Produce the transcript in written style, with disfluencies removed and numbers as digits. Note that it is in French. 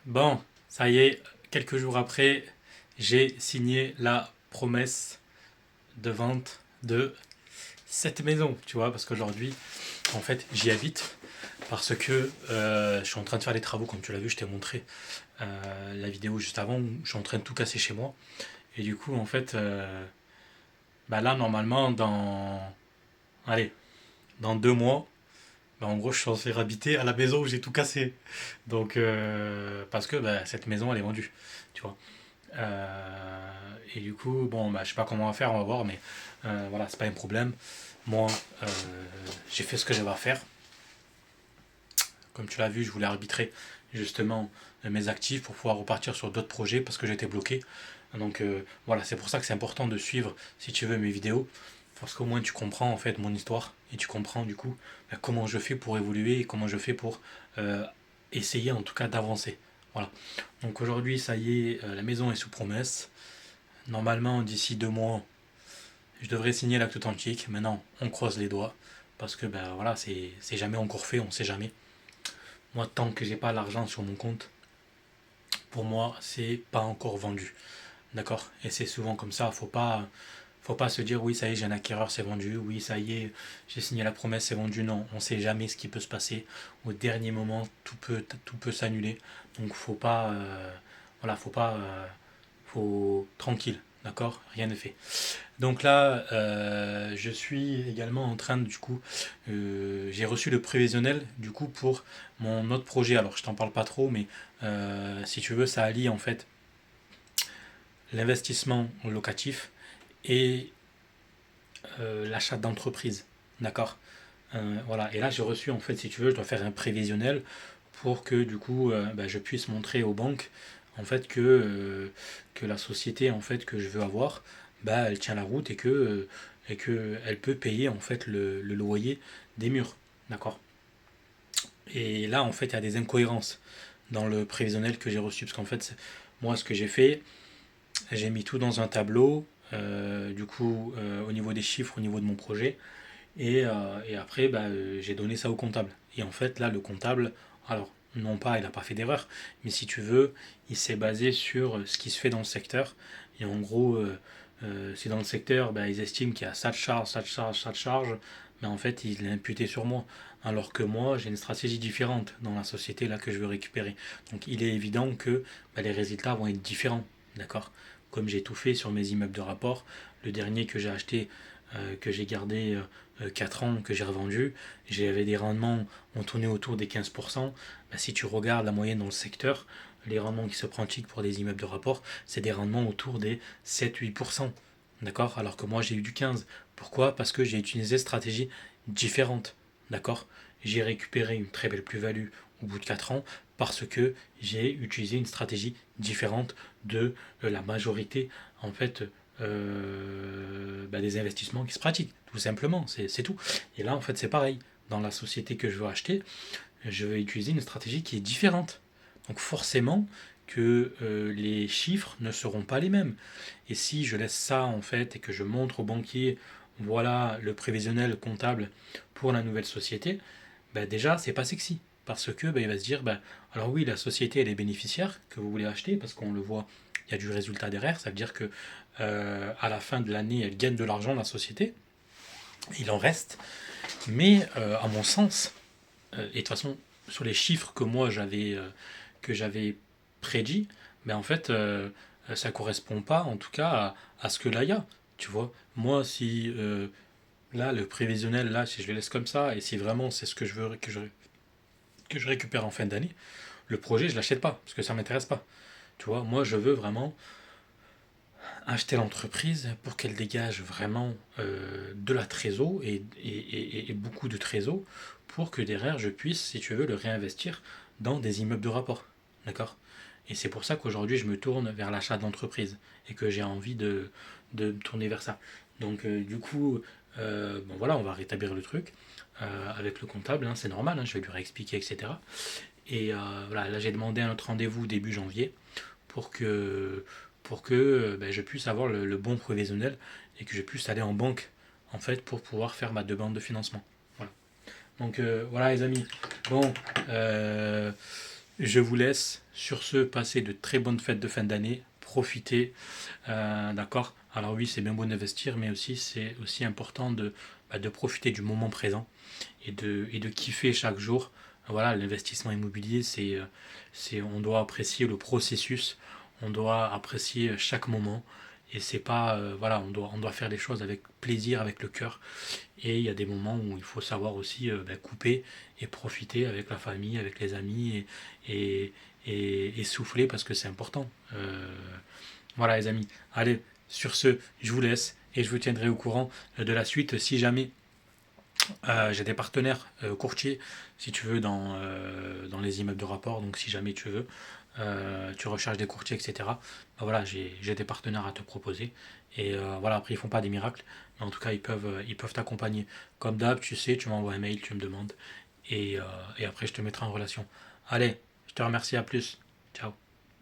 Bon, ça y est, quelques jours après, j'ai signé la promesse de vente de cette maison, tu vois, parce qu'aujourd'hui, en fait, j'y habite parce que je suis en train de faire les travaux, comme tu l'as vu, je t'ai montré la vidéo juste avant, où je suis en train de tout casser chez moi. Et du coup, en fait, bah là, normalement, allez, dans 2 mois, bah, en gros, je suis censé habiter à la maison où j'ai tout cassé. Donc, parce que bah, cette maison, elle est vendue, tu vois. Et du coup, bon, bah, je sais pas comment on va faire, on va voir, mais voilà, c'est pas un problème. Moi, euh, j'ai fait ce que j'avais à faire. Comme tu l'as vu, je voulais arbitrer justement mes actifs pour pouvoir repartir sur d'autres projets parce que j'étais bloqué. Donc voilà, c'est pour ça que c'est important de suivre, si tu veux, mes vidéos. Parce qu'au moins tu comprends en fait mon histoire et tu comprends du coup comment je fais pour évoluer et comment je fais pour euh, essayer en tout cas d'avancer. Voilà. Donc aujourd'hui, ça y est, la maison est sous promesse. Normalement, d'ici 2 mois, je devrais signer l'acte authentique. Maintenant, on croise les doigts. Parce que ben voilà, c'est jamais encore fait, on sait jamais. Moi, tant que j'ai pas l'argent sur mon compte, pour moi, c'est pas encore vendu. D'accord. Et c'est souvent comme ça. Faut pas se dire oui, ça y est, j'ai un acquéreur, c'est vendu. Oui, ça y est, j'ai signé la promesse, c'est vendu. Non, on sait jamais ce qui peut se passer. Au dernier moment, tout peut s'annuler. Donc, voilà, faut tranquille. D'accord. Rien n'est fait. Donc là, je suis également en train de, du coup, j'ai reçu le prévisionnel du coup pour mon autre projet. Alors je t'en parle pas trop, mais si tu veux, ça allie en fait l'investissement locatif et l'achat d'entreprise. D'accord. Voilà. Et là, j'ai reçu en fait, si tu veux, je dois faire un prévisionnel pour que du coup, bah, je puisse montrer aux banques en fait que la société en fait que je veux avoir, bah, elle tient la route et que elle peut payer en fait le loyer des murs. D'accord. Et là, en fait, il y a des incohérences dans le prévisionnel que j'ai reçu parce qu'en fait, moi, ce que j'ai fait, j'ai mis tout dans un tableau. Du coup, au niveau des chiffres, au niveau de mon projet, et après, bah, j'ai donné ça au comptable. Et en fait, là, le comptable, alors, non pas, il n'a pas fait d'erreur, mais si tu veux, il s'est basé sur ce qui se fait dans le secteur. Et en gros, si dans le secteur, bah, ils estiment qu'il y a ça de charge, ça de charge, ça de charge, mais en fait, il l'a imputé sur moi. Alors que moi, j'ai une stratégie différente dans la société là que je veux récupérer. Donc, il est évident que bah, les résultats vont être différents. D'accord. Comme j'ai tout fait sur mes immeubles de rapport, le dernier que j'ai acheté, que j'ai gardé 4 ans, que j'ai revendu, j'avais des rendements, on tournait autour des 15%. Bah, si tu regardes la moyenne dans le secteur, les rendements qui se pratiquent pour des immeubles de rapport, c'est des rendements autour des 7-8%. D'accord. Alors que moi, j'ai eu du 15. Pourquoi? Parce que j'ai utilisé des stratégies différentes. D'accord. J'ai récupéré une très belle plus-value au bout de 4 ans parce que j'ai utilisé une stratégie différente de la majorité en fait bah, des investissements qui se pratiquent, tout simplement, c'est tout. Et là, en fait, c'est pareil. Dans la société que je veux acheter, je vais utiliser une stratégie qui est différente. Donc forcément que les chiffres ne seront pas les mêmes. Et si je laisse ça, en fait, et que je montre au banquier, voilà le prévisionnel comptable pour la nouvelle société, bah déjà, c'est pas sexy. Parce que bah, il va se dire, bah, alors oui, la société, elle est bénéficiaire que vous voulez acheter, parce qu'on le voit, il y a du résultat derrière. Ça veut dire que à la fin de l'année, elle gagne de l'argent, la société. Il en reste. Mais à mon sens, et de toute façon, sur les chiffres que j'avais prédits, ben en fait, ça correspond pas, en tout cas, à ce que là il y a. Tu vois, moi, si là, le prévisionnel, là, si je le laisse comme ça, et si vraiment c'est ce que je veux que je récupère en fin d'année, le projet, je l'achète pas, parce que ça m'intéresse pas. Tu vois, moi, je veux vraiment acheter l'entreprise pour qu'elle dégage vraiment de la trésor et beaucoup de trésor pour que derrière je puisse, si tu veux, le réinvestir dans des immeubles de rapport. D'accord. Et c'est pour ça qu'aujourd'hui je me tourne vers l'achat d'entreprise et que j'ai envie de me tourner vers ça. Donc du coup, bon voilà, on va rétablir le truc avec le comptable, hein, c'est normal, hein, je vais lui réexpliquer, etc. Et voilà, là j'ai demandé un autre rendez-vous début janvier pour que, pour que ben, je puisse avoir le bon prévisionnel et que je puisse aller en banque en fait pour pouvoir faire ma demande de financement. Voilà. Donc voilà les amis. Bon, euh, Je vous laisse sur ce, passer de très bonnes fêtes de fin d'année, profitez, d'accord. Alors oui, c'est bien beau d'investir, mais aussi c'est aussi important de profiter du moment présent et de kiffer chaque jour. Voilà, l'investissement immobilier, on doit apprécier le processus, on doit apprécier chaque moment. Et c'est pas, voilà, on doit faire les choses avec plaisir, avec le cœur. Et il y a des moments où il faut savoir aussi couper et profiter avec la famille, avec les amis et, et souffler parce que c'est important. Voilà les amis. Allez, sur ce, je vous laisse et je vous tiendrai au courant de la suite si jamais j'ai des partenaires courtiers, si tu veux, dans les immeubles de rapport. Donc, si jamais tu veux, tu recherches des courtiers, etc. Ben voilà, j'ai des partenaires à te proposer. Et voilà, après, ils font pas des miracles, mais en tout cas, ils peuvent t'accompagner. Comme d'hab, tu sais, tu m'envoies un mail, tu me demandes, et après, je te mettrai en relation. Allez, je te remercie, à plus. Ciao.